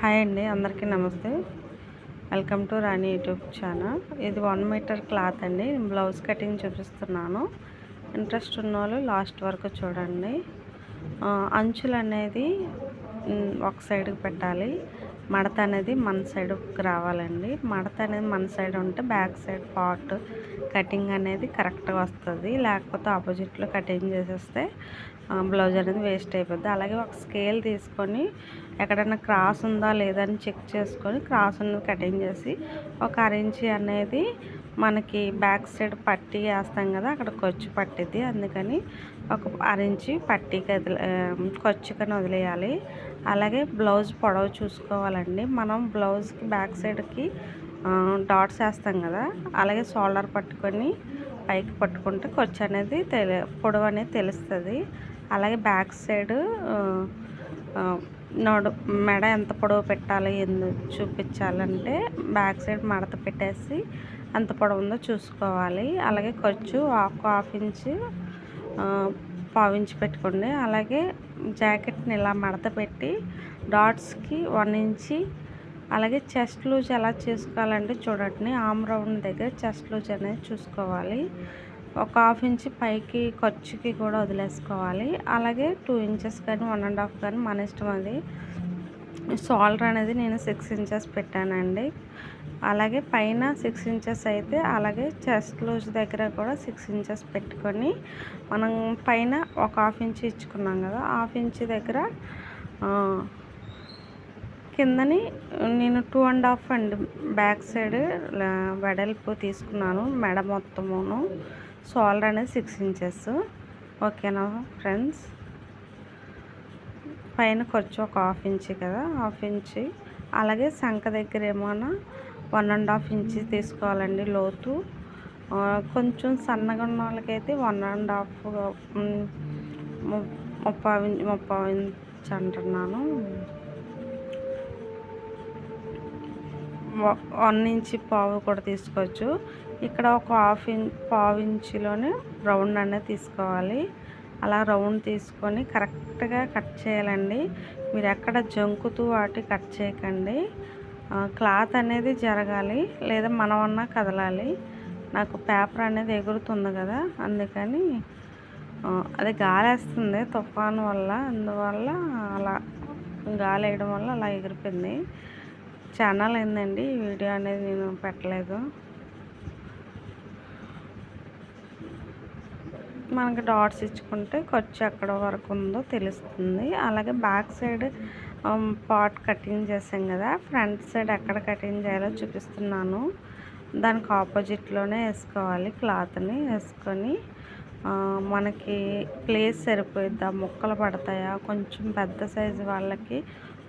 Hi అండి, అందరికీ నమస్తే. Welcome to Rani YouTube channel. ఇది 1 మీటర్ క్లాత్ అండి. నేను బ్లౌజ్ కటింగ్ చూపిస్తున్నాను. ఇంట్రెస్ట్ ఉన్న వాళ్ళు లాస్ట్ వరకు చూడండి. అంచులు అనేది ఒక సైడ్కి పెట్టాలి. మడత అనేది మన సైడ్కి రావాలండి. మడత అనేది మన సైడ్ ఉంటే బ్యాక్ సైడ్ పార్ట్ కటింగ్ అనేది కరెక్ట్గా వస్తుంది. లేకపోతే ఆపోజిట్లో కటింగ్ చేసేస్తే బ్లౌజ్ అనేది వేస్ట్ అయిపోద్ది. అలాగే ఒక స్కేల్ తీసుకొని ఎక్కడైనా క్రాస్ ఉందా లేదని చెక్ చేసుకొని క్రాస్ ఉన్నది కటింగ్ చేసి ఒక అరించి అనేది మనకి బ్యాక్ సైడ్ పట్టీ వేస్తాం కదా, అక్కడ ఖర్చు పట్టిద్ది. అందుకని ఒక అరించి పట్టీకి ఖర్చుకని వదిలేయాలి. అలాగే బ్లౌజ్ పొడవు చూసుకోవాలండి. మనం బ్లౌజ్కి బ్యాక్ సైడ్కి డాట్స్ వేస్తాం కదా, అలాగే షోల్డర్ పట్టుకొని పైకి పట్టుకుంటే ఖర్చు అనేది పొడవు అనేది తెలుస్తుంది. అలాగే బ్యాక్ సైడ్ మెడ ఎంత పొడవు పెట్టాలి చూపించాలంటే బ్యాక్ సైడ్ మడత పెట్టేసి ఎంత పొడవు ఉందో చూసుకోవాలి. అలాగే ఖర్చు హాఫ్ ఇంచు పావించి పెట్టుకోండి. అలాగే జాకెట్ని ఇలా మడత పెట్టి డాట్స్కి 1 ఇంచి. అలాగే చెస్ట్ లూజ్ ఎలా చేసుకోవాలంటే చూడండి, ఆమ్ రౌండ్ దగ్గర చెస్ట్ లూజ్ అనేది చూసుకోవాలి. ఒక హాఫ్ ఇంచ్ పైకి ఖర్చుకి కూడా వదిలేసుకోవాలి. అలాగే 2 ఇంచెస్ కానీ 1.5 కానీ మన ఇష్టం. అది షోల్డర్ అనేది నేను 6 ఇంచెస్ పెట్టానండి. అలాగే పైన 6 ఇంచెస్ అయితే అలాగే చెస్ట్ లూజ్ దగ్గర కూడా 6 ఇంచెస్ పెట్టుకొని మనం పైన ఒక హాఫ్ ఇంచ్ ఇచ్చుకున్నాం కదా, హాఫ్ ఇంచ్ దగ్గర కిందని నేను 2.5 అండి బ్యాక్ సైడ్ వెడల్పు తీసుకున్నాను. మెడ మొత్తమును షోల్డర్ అనేది 6 ఇంచెస్. ఓకేనా ఫ్రెండ్స్. పైన ఖర్చు ఒక హాఫ్ ఇంచ్ కదా, హాఫ్ ఇంచ్. అలాగే సంఖ దగ్గర ఏమన్నా 1.5 ఇంచ్ తీసుకోవాలండి లోతు. కొంచెం సన్నగా ఉన్న వాళ్ళకైతే 1.5 ముప్పావు ఇంచ్ అంటున్నాను. 1 ఇంచ్ పావు కూడా తీసుకోవచ్చు. ఇక్కడ ఒక పావు ఇంచులోనే రౌండ్ అనేది తీసుకోవాలి. అలా రౌండ్ తీసుకొని కరెక్ట్గా కట్ చేయాలండి. మీరు ఎక్కడ జంకుతూ వాటి కట్ చేయకండి. క్లాత్ అనేది జరగాలి, లేదా మనమన్నా కదలాలి. నాకు పేపర్ అనేది ఎగురుతుంది కదా, అందుకని అది గాలేస్తుంది తుఫాను వల్ల, అందువల్ల అలా గాలి వేయడం వల్ల అలా ఎగిరిపోయింది. ఛానల్ ఏందండి, వీడియో అనేది నేను పెట్టలేదు. మనకి డాట్స్ ఇచ్చుకుంటే ఖర్చు ఎక్కడ వరకు ఉందో తెలుస్తుంది. అలాగే బ్యాక్ సైడ్ పార్ట్ కటింగ్ చేసాం కదా, ఫ్రంట్ సైడ్ ఎక్కడ కటింగ్ చేయాలో చూపిస్తున్నాను. దానికి ఆపోజిట్లోనే వేసుకోవాలి. క్లాత్ని వేసుకొని మనకి ప్లేస్ సరిపోయిద్దా, ముక్కలు పడతాయా, కొంచెం పెద్ద సైజు వాళ్ళకి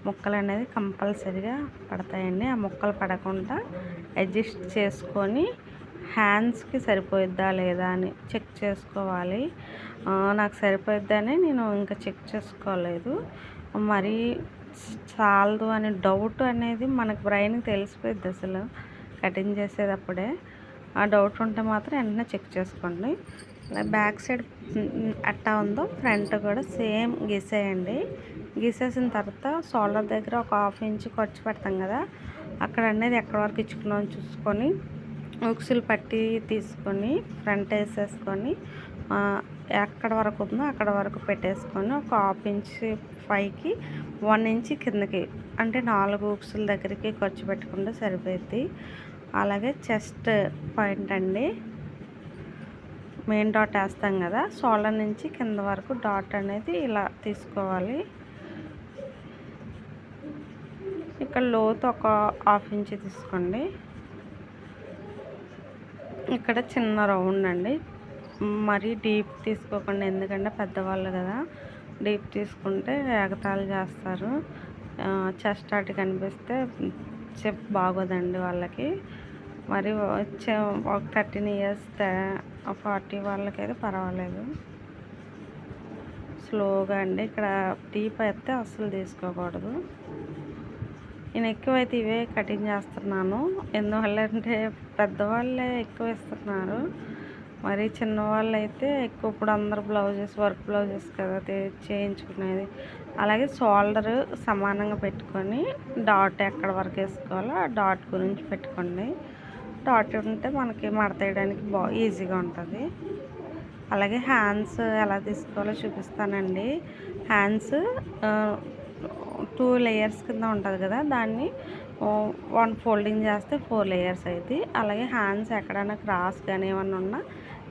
ముక్కలు అనేది కంపల్సరీగా పడతాయండి. ఆ ముక్కలు పడకుండా అడ్జస్ట్ చేసుకొని హ్యాండ్స్కి సరిపోయిద్దా లేదా అని చెక్ చేసుకోవాలి. నాకు సరిపోయిద్దని నేను ఇంకా చెక్ చేసుకోలేదు. మరి చాలదు అని డౌట్ అనేది మనకు బ్రెయిన్కి తెలిసిపోయిద్ది అసలు కటింగ్ చేసేటప్పుడే. ఆ డౌట్ ఉంటే మాత్రం వెంటనే చెక్ చేసుకోండి. బ్యాక్ సైడ్ అట్టా ఉందో ఫ్రంట్ కూడా సేమ్ గీసేయండి. గీసేసిన తర్వాత షోల్డర్ దగ్గర ఒక హాఫ్ ఇంచ్ ఖర్చు పెడతాం కదా, అక్కడ అనేది ఎక్కడ వరకు ఇచ్చుకున్నామని చూసుకొని ఉక్సులు పట్టి తీసుకొని ఫ్రంట్ వేసేసుకొని ఎక్కడ వరకు ఉందో అక్కడ వరకు పెట్టేసుకొని ఒక హాఫ్ ఇంచ్ పైకి 1 ఇంచ్ కిందకి, అంటే 4 ఉక్సుల దగ్గరికి ఖర్చు పెట్టుకుంటే సరిపోద్ది. అలాగే చెస్ట్ పాయింట్ అండి, మెయిన్ డాట్ వేస్తాం కదా, షోల్డర్ నుంచి కింద వరకు డాట్ అనేది ఇలా తీసుకోవాలి. ఇక్కడ లోతు ఒక హాఫ్ ఇంచ్ తీసుకోండి. ఇక్కడ చిన్న రౌండ్ అండి, మరీ డీప్ తీసుకోకండి, ఎందుకంటే పెద్దవాళ్ళు కదా, డీప్ తీసుకుంటే ఎగతాళి చేస్తారు. చెస్ట్ అటు కనిపిస్తే బాగోదండి వాళ్ళకి. మరి ఒక 13 ఇయర్స్ 40 వాళ్ళకైతే పర్వాలేదు. స్లోగా అండి, ఇక్కడ డీప్ అయితే అస్సలు తీసుకోకూడదు. నేను ఎక్కువైతే ఇవే కటింగ్ చేస్తున్నాను. ఎందువల్ల అంటే పెద్దవాళ్ళే ఎక్కువ ఇస్తున్నారు. మరి చిన్నవాళ్ళు అయితే ఎక్కువ ఇప్పుడు అందరు బ్లౌజెస్ వర్క్ బ్లౌజెస్ కదా చేయించుకునేది. అలాగే షోల్డర్ సమానంగా పెట్టుకొని డాట్ ఎక్కడ వరకు వేసుకోవాలో ఆ డాట్ గురించి పెట్టుకోండి. డాట్ ఉంటే మనకి మడతేయడానికి ఈజీగా ఉంటుంది. అలాగే హ్యాండ్స్ ఎలా తీసుకోవాలో చూపిస్తానండి. హ్యాండ్స్ 2 లేయర్స్ కింద ఉంటుంది కదా, దాన్ని 1 ఫోల్డింగ్ చేస్తే 4 లేయర్స్ అవుతాయి. అలాగే హ్యాండ్స్ ఎక్కడైనా క్రాస్ కానీ ఏమన్నా ఉన్నా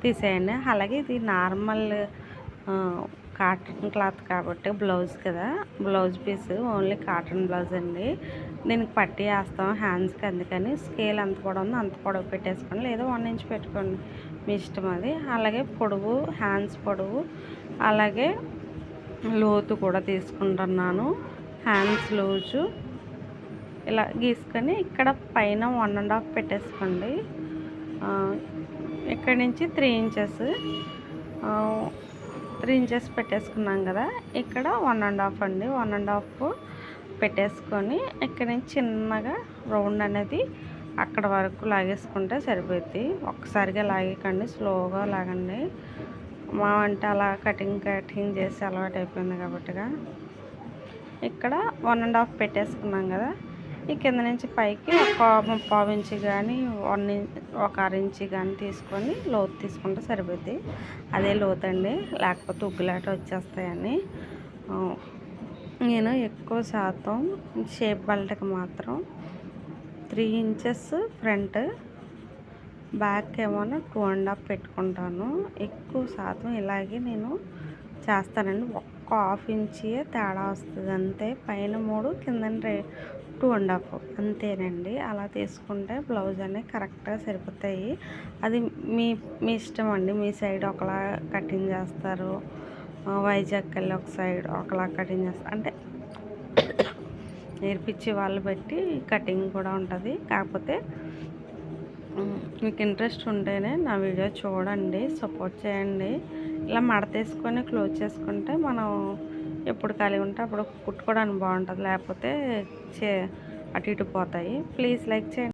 తీసేయండి. అలాగే ఇది నార్మల్ కాటన్ క్లాత్ కాబట్టి బ్లౌజ్ కదా, blouse piece only cotton blouse అండి. దీనికి పట్టి వేస్తాం హ్యాండ్స్కి, అందుకని స్కేల్ ఎంత పొడవు ఉందో అంత పొడవు పెట్టేసుకోండి, లేదా 1 ఇంచ్ పెట్టుకోండి, మీ ఇష్టం అది. అలాగే పొడవు, హ్యాండ్స్ పొడవు అలాగే లోతు కూడా తీసుకుంటున్నాను. హ్యాండ్స్ లూజు ఇలా గీసుకొని ఇక్కడ పైన 1.5 పెట్టేసుకోండి. ఇక్కడ నుంచి 3 ఇంచెస్ పెట్టేసుకున్నాం కదా, ఇక్కడ 1.5 అండి. 1.5 పెట్టేసుకొని ఇక్కడ నుంచి చిన్నగా రౌండ్ అనేది అక్కడ వరకు లాగేసుకుంటే సరిపోద్ది. ఒక్కసారిగా లాగేకండి, స్లోగా లాగండి. మా అంటే అలా కటింగ్ చేసి అలవాటు అయిపోయింది కాబట్టిగా. ఇక్కడ 1.5 పెట్టేసుకున్నాం కదా, ఈ కింద నుంచి పైకి ఒక 1/4 ఇంచు కానీ 1 ఇంచు కానీ తీసుకొని లోతు తీసుకుంటే సరిపోద్ది. అదే లోతు అండి, లేకపోతే ఉగ్గులాట వచ్చేస్తాయని. నేను ఎక్కువ శాతం షేప్ బెల్ట్కి మాత్రం 3 ఇంచెస్ ఫ్రంట్, బ్యాక్ ఏమన్నా 2.5 పెట్టుకుంటాను. ఎక్కువ శాతం ఇలాగే నేను చేస్తానండి. ఒక్క 1/2 ఇంచే తేడా వస్తుంది అంతే. పైన 3, కింద 2.5 అంతేనండి. అలా తీసుకుంటే బ్లౌజ్ అనేవి కరెక్ట్గా సరిపోతాయి. అది మీ ఇష్టం అండి. మీ సైడ్ ఒకలా కటింగ్ చేస్తారు, వైజాగ్ వెళ్ళి ఒక సైడ్ ఒకలా కటింగ్ చేస్తారు, అంటే నేర్పించే వాళ్ళు బట్టి కటింగ్ కూడా ఉంటుంది. కాకపోతే మీకు ఇంట్రెస్ట్ ఉంటేనే నా వీడియో చూడండి, సపోర్ట్ చేయండి. ఇలా మడతేసుకొని క్లోజ్ చేసుకుంటే మనం ఎప్పుడు ఖాళీ ఉంటే అప్పుడు కుట్టుకోవడానికి బాగుంటుంది, లేకపోతే అటు ఇటు పోతాయి. ప్లీజ్ లైక్ చేయండి.